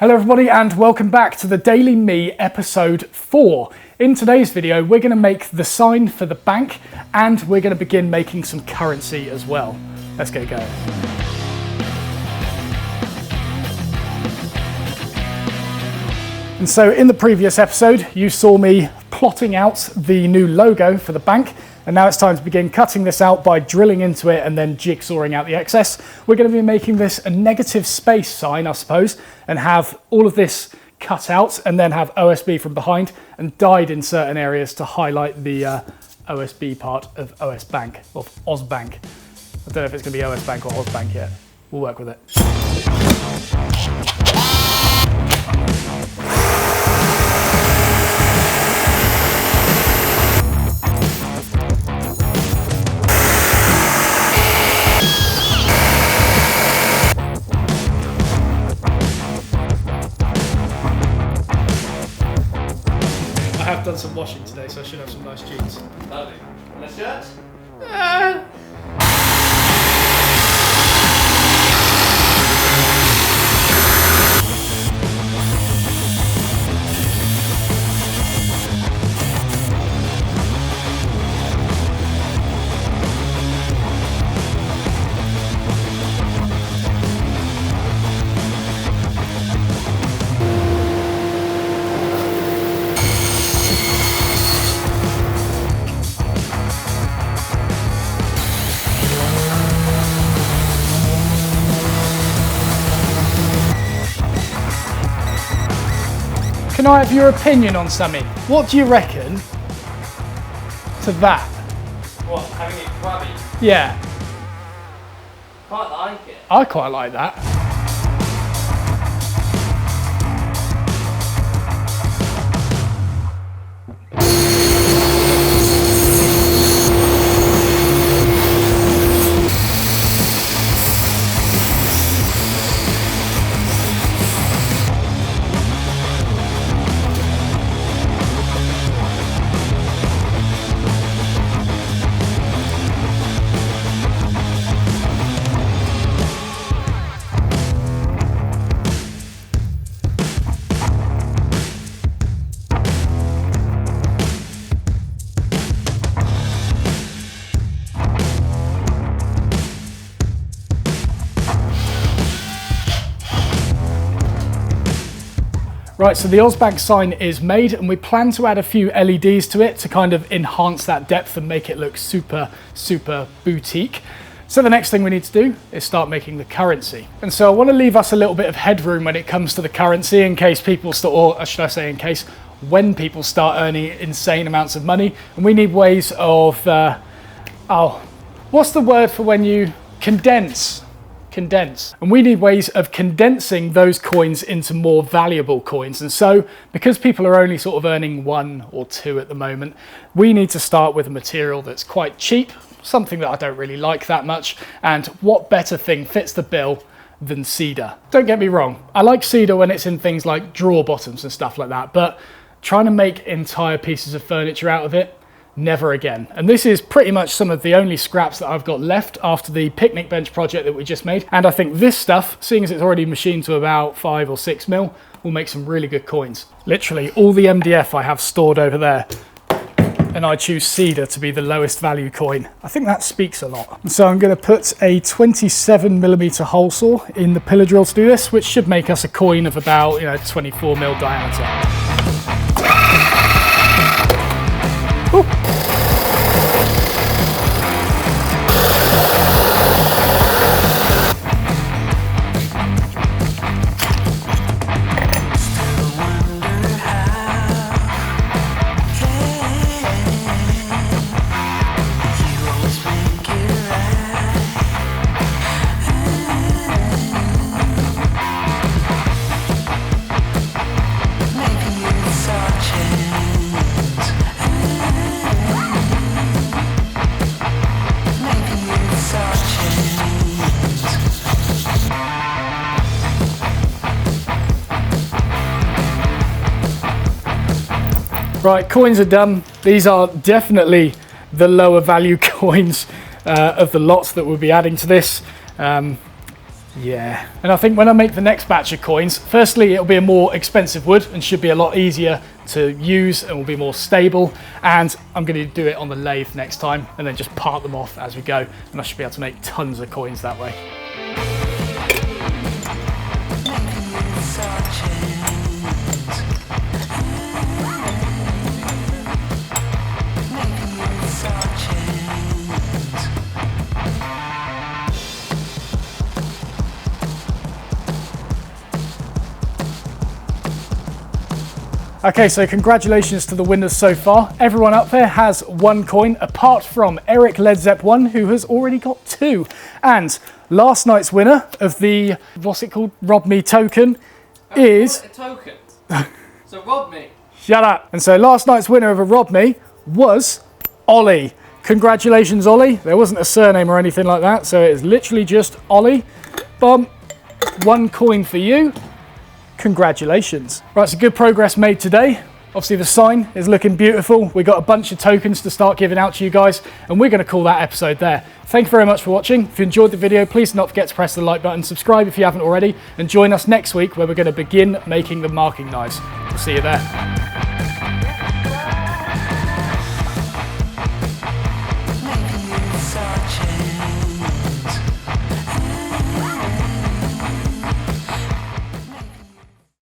Hello everybody and welcome back to the DailyME episode 4. In today's video we're going to make the sign for the bank and we're going to begin making some currency as well. Let's get going. And so in the previous episode you saw me plotting out the new logo for the bank, and now it's time to begin cutting this out by drilling into it and then jigsawing out the excess. We're going to be making this a negative space sign, I suppose, and have all of this cut out and then have OSB from behind and dyed in certain areas to highlight the OSB part of OSBank, or OSBank. I don't know if it's going to be OSBank or OSBank yet. We'll work with it. I have done some washing today, so I should have some nice jeans. Lovely. And a shirt? Can I have your opinion on something? What do you reckon to that? What, having it grubby? Yeah, Quite like it. I quite like that. Right, so the OSBank sign is made and we plan to add a few LEDs to it to kind of enhance that depth and make it look super boutique. So the next thing we need to do is start making the currency. And so I want to leave us a little bit of headroom when it comes to the currency in case people start, or should I say in case when people start earning insane amounts of money. And we need ways of, what's the word for when you condense? And we need ways of condensing those coins into more valuable coins. And so because people are only sort of earning 1 or 2 at the moment, we need to start with a material that's quite cheap, something that I don't really like that much. And what better thing fits the bill than cedar? Don't get me wrong, I like cedar when it's in things like drawer bottoms and stuff like that, but trying to make entire pieces of furniture out of it, never again. And this is pretty much some of the only scraps that I've got left after the picnic bench project that we just made. And I think this stuff, seeing as it's already machined to about 5 or 6 mil, will make some really good coins. Literally all the MDF I have stored over there, and I choose cedar to be the lowest value coin. I think that speaks a lot. And so I'm going to put a 27mm hole saw in the pillar drill to do this, which should make us a coin of about 24 mil diameter. Ooh. Right, coins are done. These are definitely the lower value coins of the lots that we'll be adding to this. Yeah, and I think when I make the next batch of coins, firstly it'll be a more expensive wood and should be a lot easier to use and will be more stable, and I'm going to do it on the lathe next time and then just part them off as we go, and I should be able to make tons of coins that way. Okay, so congratulations to the winners so far. Everyone up there has 1 coin, apart from Eric Led Zepp 1, who has already got 2. And last night's winner of the, what's it called, Rob Me token is... A token? So rob me. Shut up. And so last night's winner of a Rob Me was Ollie. Congratulations, Ollie. There wasn't a surname or anything like that, so it is literally just Ollie. Boom. 1 coin for you. Congratulations. Right, so good progress made today. Obviously the sign is looking beautiful. We got a bunch of tokens to start giving out to you guys, and we're going to call that episode there. Thank you very much for watching. If you enjoyed the video, please do not forget to press the like button, subscribe if you haven't already, and join us next week where we're going to begin making the marking knives. We'll see you there.